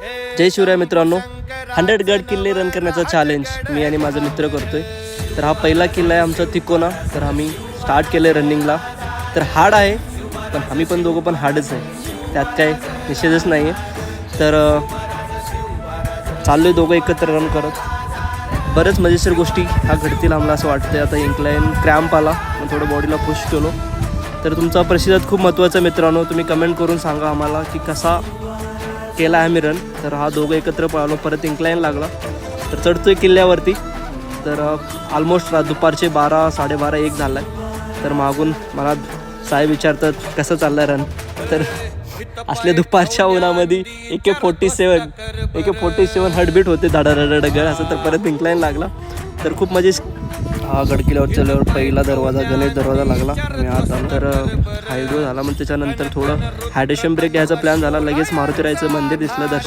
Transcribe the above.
जय शिवराय मित्रांनो, 100 गड किल्ले रन करण्याचा चॅलेंज मी आणि माझा मित्र करतोय. तर हा पहिला किल्ला आहे आमचा तिकोना. तर आम्ही स्टार्ट केलं आहे रनिंगला. तर हार्ड आहे, पण आम्ही पण दोघं पण हार्डच आहे, त्यात काय निषेधच नाही आहे. तर चाललो आहे दोघं एकत्र रन करत. बरेच मजेशीर गोष्टी ह्या घडतील आम्हाला असं वाटतं. आता इन्क्लाइन क्रॅम्प आला, मग थोडं बॉडीला पुश केलो. तर तुमचा प्रतिसाद खूप महत्त्वाचा मित्रांनो. तुम्ही कमेंट करून सांगा आम्हाला की कसा केला आहे आम्ही रन. तर हा दोघं एकत्र पळालो, परत इन्क्लाइन लागला. तर चढतोय किल्ल्यावरती. तर ऑलमोस्ट दुपारचे 12, 12:30, 1 झाला आहे. तर मागून मला साहेब विचारतात कसं चाललं आहे रन. तर असल्या दुपारच्या उन्हामध्ये AK-47 हडबीट होते धडाधड असं. तर परत इन्क्लाइन लागला. तर खूप हा गडकिल्ल्यावर चढल्यावर पहिला दरवाजा गणेश दरवाजा लागला आणि आत आलो. तर हायड्रो झाला. मग त्याच्यानंतर थोडं हायड्रेशन ब्रेक घ्यायचा प्लॅन झाला. लगेच मारुती रायचं मंदिर दिसलं, दर्शन